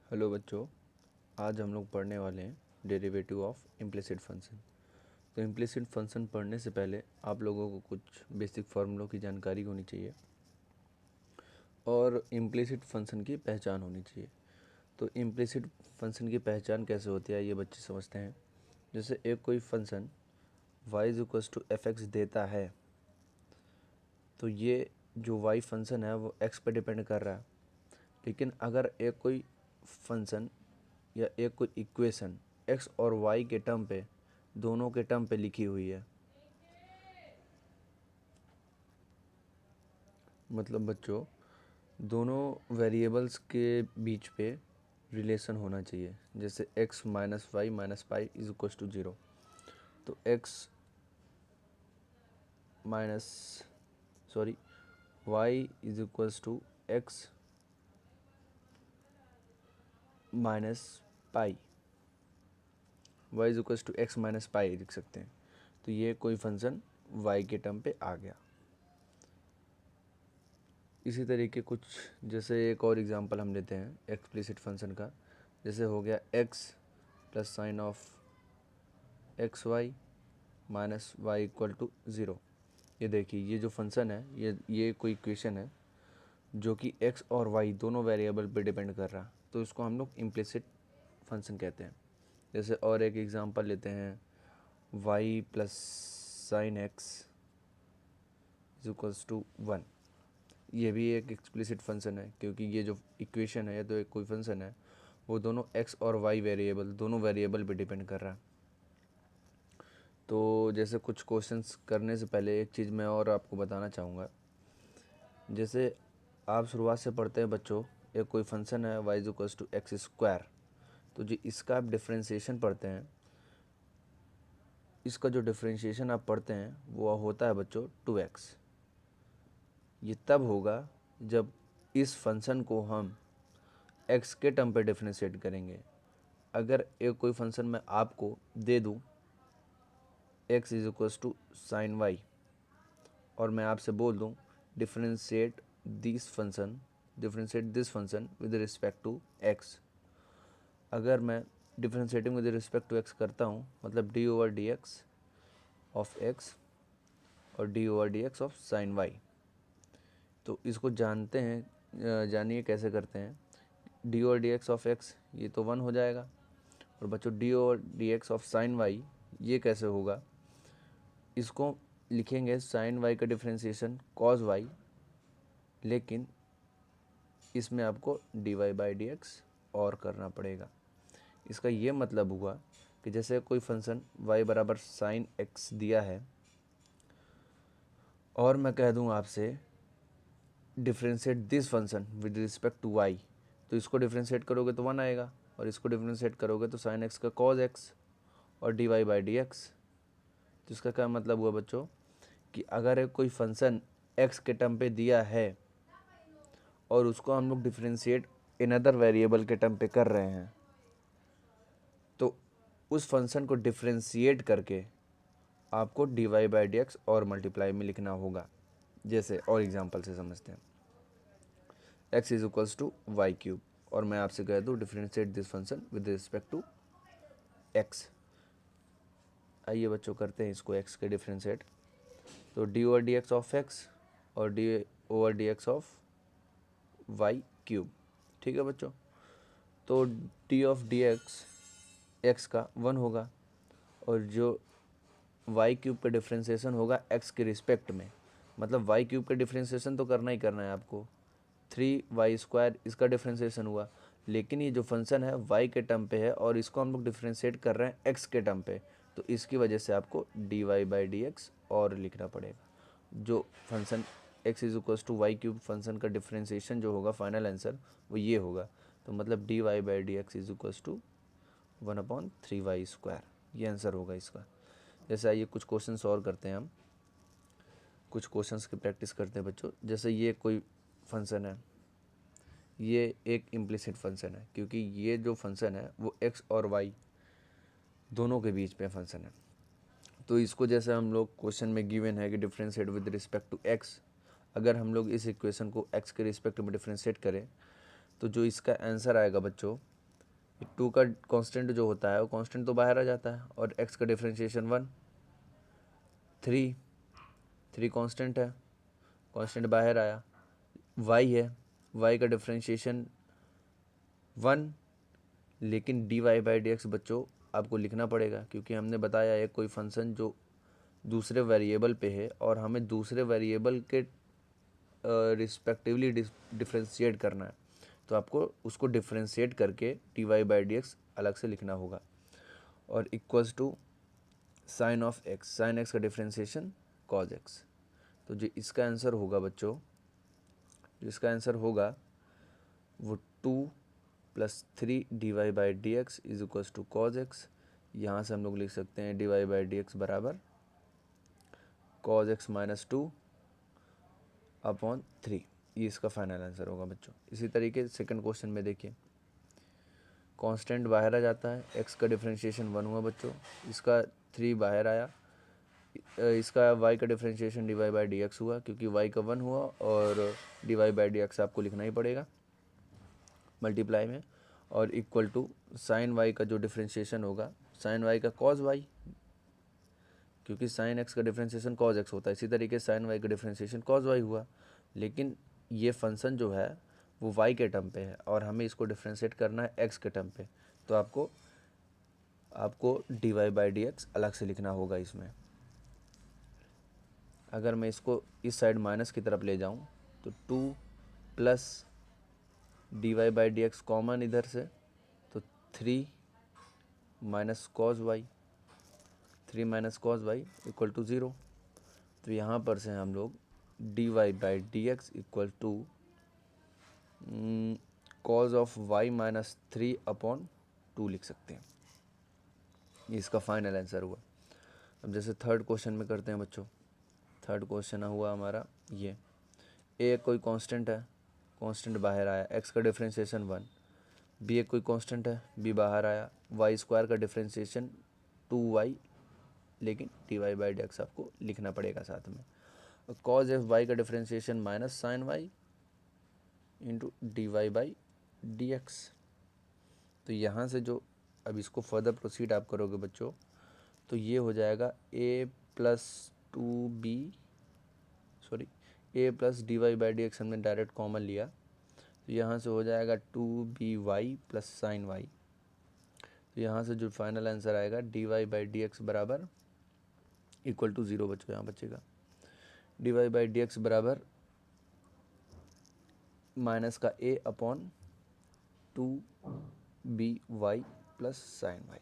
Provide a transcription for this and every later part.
Hello बच्चों, आज हम लोग पढ़ने वाले हैं डेरिवेटिव ऑफ इम्प्लिसिट फंक्शन। तो इम्प्लिसिट फंक्शन पढ़ने से पहले आप लोगों को कुछ बेसिक फार्मूलों की जानकारी होनी चाहिए और इम्प्लिसिट फंक्शन की पहचान होनी चाहिए। तो इम्प्लिसिट फंक्शन की पहचान कैसे होती है ये बच्चे समझते हैं। जैसे एक कोई function y equals to F X देता है, तो ये जो y फंक्शन है वो x पे डिपेंड कर रहा है। लेकिन अगर एक कोई फंक्शन या एक कोई इक्वेशन x और y के टर्म पे, दोनों के टर्म पे लिखी हुई है, मतलब बच्चों दोनों वेरिएबल्स के बीच पे रिलेशन होना चाहिए। जैसे x minus Y minus pi is equal to 0, तो x minus sorry y is equals to x minus pi, y is equals to x minus pi लिख सकते हैं। तो ये कोई फंक्शन y के टर्म पे आ गया। इसी तरीके कुछ, जैसे एक और एग्जांपल हम लेते हैं एक्सप्लिसिट फंक्शन का। जैसे हो गया x plus sine of X Y minus Y equal to 0। ये देखिए, ये जो फंक्शन है ये कोई इक्वेशन है जो कि x और y दोनों वेरिएबल पे डिपेंड कर रहा है, तो इसको हम लोग इम्प्लिसिट फंक्शन कहते हैं। जैसे और एक एग्जांपल लेते हैं y plus sine X is equals to 1। ये भी एक एक्सप्लिसिट फंक्शन है, क्योंकि ये जो इक्वेशन है, तो एक कोई फंक्शन है, वो दोनों x और y वेरिएबल, दोनों वेरिएबल पे डिपेंड कर रहा है। तो जैसे कुछ क्वेश्चंस करने से पहले एक चीज़ मैं और आपको बताना चाहूँगा। जैसे आप शुरुआत से पढ़ते हैं बच्चों, एक कोई फंक्शन है y equals to X square, तो जो इसका आप डिफ्रेंशिएशन पढ़ते हैं, इसका जो डिफ्रेंशिएशन आप पढ़ते हैं वो होता है बच्चों 2x। ये तब होगा जब इस फंक्शन को हम x के टर्म पे डिफ्रेंशिएट करेंगे। अगर एक कोई फंक्शन मैं आपको दे दूं x is equals to sine Y, और मैं आपसे बोल दूं differentiate this function with respect to x। अगर मैं differentiating with respect to x करता हूं, मतलब D over D X of x और D over D X of sine Y, तो इसको जानते हैं, जानिए कैसे करते हैं। D over D X of x ये तो 1 हो जाएगा, और बच्चों D over D X of sine Y ये कैसे होगा, इसको लिखेंगे साइन वाई का डिफ्रेंशिएशन कॉस वाई, लेकिन इसमें आपको D Y by D X और करना पड़ेगा। इसका ये मतलब हुआ कि जैसे कोई फंक्शन y बराबर साइन एक्स दिया है, और मैं कह दूं आपसे differentiate this function with respect to y, तो इसको डिफ्रेंशिएट करोगे तो 1 आएगा, और इसको डिफ्रेंशिएट करोगे तो साइन एक्स का कॉस एक्स और D Y by D X. तो इसका क्या मतलब हुआ बच्चों कि अगर एक कोई फंक्शन x के टर्म पे दिया है और उसको हम लोग डिफ्रेंशिएट इन अदर वेरिएबल के टर्म पे कर रहे हैं, तो उस फंक्शन को डिफ्रेंशिएट करके आपको D Y by D X और मल्टीप्लाई में लिखना होगा। जैसे और एग्जांपल से समझते हैं, x is equals to Y cube, और मैं आपसे कह दूँ differentiate this function with respect to x। आइए बच्चों करते हैं इसको x के डिफ्रेंशिएट। तो D over D X of x और D over D X of Y cube. ठीक है बच्चों, तो D of D X X का 1 होगा, और जो वाई क्यूब का डिफ्रेंशिएशन होगा x के रिस्पेक्ट में, मतलब वाई क्यूब का डिफ्रेंशिएशन तो करना ही करना है आपको। 3y स्क्वायर इसका डिफ्रेंशिएशन हुआ, लेकिन ये जो फंक्शन है y के टर्म पे है और इसको हम लोग डिफ्रेंशिएट कर रहे हैं x के टर्म पे, तो इसकी वजह से आपको D Y by D X और लिखना पड़ेगा। जो function x is equals to Y cube function का डिफ्रेंशिएशन जो होगा, फाइनल आंसर वो ये होगा। तो मतलब D Y by D X is equals to 1/3y square, ये आंसर होगा इसका। जैसे आइए कुछ क्वेश्चन सॉल्व करते हैं, हम कुछ क्वेश्चंस की प्रैक्टिस करते हैं बच्चों। जैसे ये कोई फंक्शन है, ये एक इम्प्लिसिट फंक्शन है, क्योंकि ये जो फंक्शन है वो x और y दोनों के बीच में फंक्शन है। तो इसको जैसे हम लोग क्वेश्चन में गिवन है कि differentiate with respect to x, अगर हम लोग इस इक्वेशन को x के रिस्पेक्ट में डिफ्रेंशिएट करें, तो जो इसका आंसर आएगा बच्चों टू का कांस्टेंट जो होता है वो कांस्टेंट तो बाहर आ जाता है, और एक्स का डिफरेंशिएशन 1, 3 कांस्टेंट है, कांस्टेंट बाहर आया। वाई है, वाई का डिफरेंशिएशन 1, लेकिन D Y by D X बच्चों आपको लिखना पड़ेगा, क्योंकि हमने बताया है कोई फंक्शन जो दूसरे वेरिएबल पे है और हमें दूसरे वेरिएबल के रिस्पेक्टिवली डिफ्रेंशिएट करना है, तो आपको उसको डिफ्रेंशिएट करके D Y by D X अलग से लिखना होगा। और equals to sine of X, sine X का डिफ्रेंशिएशन कॉज एक्स। तो जो इसका आंसर होगा बच्चों, जिसका आंसर होगा वो 2+3 D Y by D X is equals to cos X. यहाँ से हम लोग लिख सकते हैं D Y by D X बराबर कॉज एक्स माइनस 2/3। ये इसका फाइनल आंसर होगा बच्चों। इसी तरीके सेकंड क्वेश्चन में देखिए, कांस्टेंट बाहर आ जाता है, एक्स का डिफरेंशिएशन 1 हुआ बच्चों, इसका 3 बाहर आया, इसका y का differentiation D Y by D X हुआ, क्योंकि y का 1 हुआ और D Y by D X आपको लिखना ही पड़ेगा मल्टीप्लाई में, और इक्वल टू साइन y का जो डिफरेंशिएशन होगा साइन y का कॉज y, क्योंकि साइन x का डिफरेंशिएशन कॉज x होता है, इसी तरीके साइन y का डिफरेंशिएशन कॉज y हुआ। लेकिन ये फंक्शन जो है वो y के टर्म पे है और हमें इसको डिफरेंशिएट करना है x के टर्म पे, तो आपको D Y by D X अलग से लिखना होगा इसमें। अगर मैं इसको इस साइड माइनस की तरफ ले जाऊं तो 2 plus D Y by D X common इधर से, तो 3 minus cos Y, 3 minus cos Y equal to 0। तो यहाँ पर से हम लोग D Y by D X equal to cos of Y minus 3/2 लिख सकते हैं। ये इसका फाइनल आंसर हुआ। अब जैसे थर्ड क्वेश्चन में करते हैं बच्चों, थर्ड क्वेश्चन हुआ हमारा ये, ए कोई कांस्टेंट है, कांस्टेंट बाहर आया, एक्स का डिफरेंशिएशन 1, बी एक कोई कांस्टेंट है, बी बाहर आया, वाई स्क्वायर का डिफरेंशिएशन 2y, लेकिन D Y by D X आपको लिखना पड़ेगा साथ में। और कॉज एफ वाई का differentiation minus sine Y into D Y by D X. तो यहाँ से जो अब इसको फर्दर प्रोसीड आप करोगे बच्चों, तो ये हो जाएगा A plus D Y by D X हमने डायरेक्ट कॉमन लिया, तो यहाँ से हो जाएगा 2by प्लस साइन वाई। तो यहाँ से जो फाइनल आंसर आएगा D Y by D X बराबर इक्वल टू 0 बच्चों, यहाँ बचेगा D Y by D X बराबर माइनस का a/2by प्लस साइन वाई।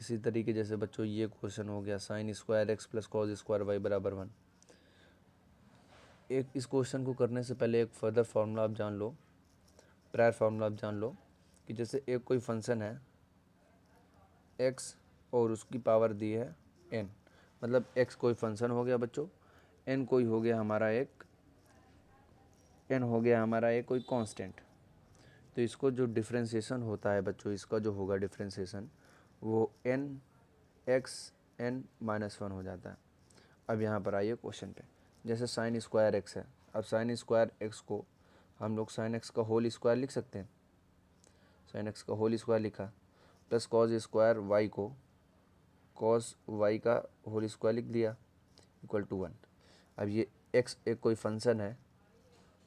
इसी तरीके जैसे बच्चों ये क्वेश्चन हो गया sine square X plus cos square Y बराबर 1। एक इस क्वेश्चन को करने से पहले एक फर्दर फार्मूला आप जान लो, प्रायर फार्मूला आप जान लो कि जैसे एक कोई फंक्शन है x और उसकी पावर दी है n, मतलब x कोई फंक्शन हो गया बच्चों, n कोई हो गया हमारा एक कोई कांस्टेंट। तो इसको जो डिफरेंशिएशन होता है बच्चों, इसका जो होगा डिफरेंशिएशन वो n(x(n-1) हो जाता है। अब यहाँ पर आइए क्वेश्चन पे, जैसे साइन स्क्वायर एक्स है, अब साइन स्क्वायर एक्स को हम लोग साइन एक्स का होल स्क्वायर लिख सकते हैं, साइन एक्स का होल स्क्वायर लिखा, प्लस कॉज स्क्वायर वाई को कॉस वाई का होल स्क्वायर लिख दिया इक्वल टू 1। अब ये एक्स एक कोई फंक्शन है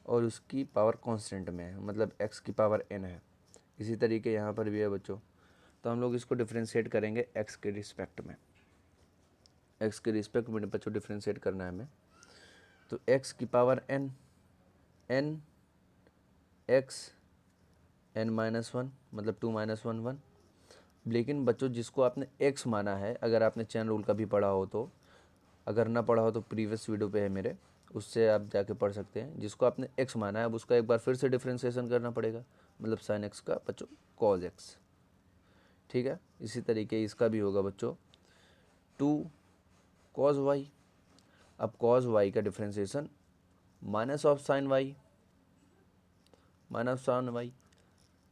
और उसकी पावर कांस्टेंट में है, मतलब x की पावर n है। इसी तरीके यहाँ पर भी है बच्चों, तो हम लोग इसको डिफ्रेंशिएट करेंगे x के रिस्पेक्ट में, x के रिस्पेक्ट में बच्चों डिफ्रेंशिएट करना है हमें। तो x की power n, n x n-1 मतलब 2 - 1 1। लेकिन बच्चों जिसको आपने x माना है, अगर आपने चेन रूल का भी पढ़ा हो तो, अगर ना पढ़ा हो तो प्रीवियस वीडियो पे है मेरे, उससे आप जाके पढ़ सकते हैं। जिसको आपने x माना है अब उसका एक बार फिर से डिफ्रेंशिएशन करना पड़ेगा, मतलब साइन x का बच्चों कॉज x, ठीक है। इसी तरीके इसका भी होगा बच्चों 2 cos y। अब cos y का differentiation minus of sine y,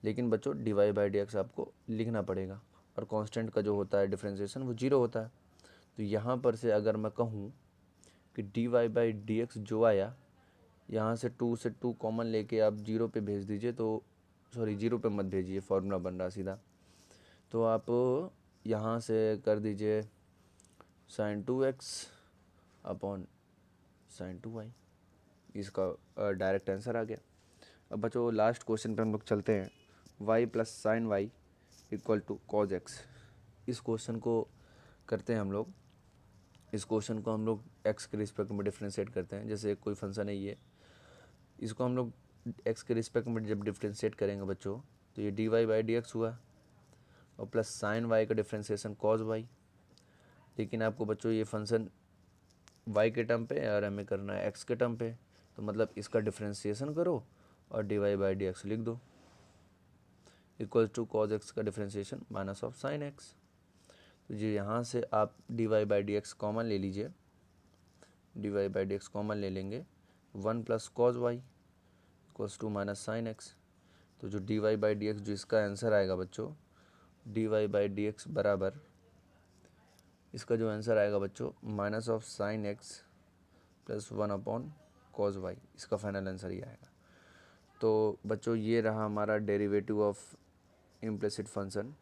लेकिन बच्चों D Y by D X आपको लिखना पड़ेगा, और कांस्टेंट का जो होता है डिफ्रेंशिएशन वो 0 होता है। तो यहाँ पर से अगर मैं कहूँ कि D Y by D X जो आया, यहाँ से 2 से 2 कॉमन लेके आप 0 पे भेज दीजिए, तो सॉरी 0 पे मत भेजिए, फॉर्मूला बन रहा सीधा। तो आप यहाँ से कर दीजिए sin 2x upon sin 2y, इसका डायरेक्ट आंसर आ गया। अब बच्चों लास्ट क्वेश्चन पे हम लोग चलते हैं, y plus sine Y equal to cos X. इस क्वेश्चन को करते हैं हम लोग, इस क्वेश्चन को हम लोग x के रिस्पेक्ट में डिफ्रेंशिएट करते हैं। जैसे कोई फंक्शन है ये, इसको हम लोग x के रिस्पेक्ट में जब डिफ्रेंशिएट करेंगे बच्चों, तो ये dy बाई डी एक्स हुआ, और प्लस साइन y का डिफ्रेंशिएशन कॉज y। लेकिन आपको बच्चों ये फंक्शन y के टर्म पे और हमें करना है x के टर्म पे, तो मतलब इसका डिफ्रेंशिएशन करो और dy बाई डी एक्स लिख दो, इक्वल टू कॉज एक्स का differentiation minus of sine X. तो जी यहाँ से आप dy by D X common ले लीजिए, dy by D X common ले लेंगे, 1 plus cos Y equals to minus sine X. तो जो dy बाई डी एक्स जो इसका आंसर आएगा बच्चों, dy बाई डी एक्स बराबर, इसका जो आंसर आएगा बच्चों minus of sine X plus 1 upon cos Y, इसका फाइनल आंसर ये आएगा। तो बच्चों ये रहा हमारा डेरिवेटिव ऑफ इम्प्लिसिट फंक्शन।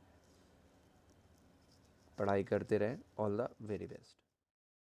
पढ़ाई करते रहें, ऑल द वेरी बेस्ट।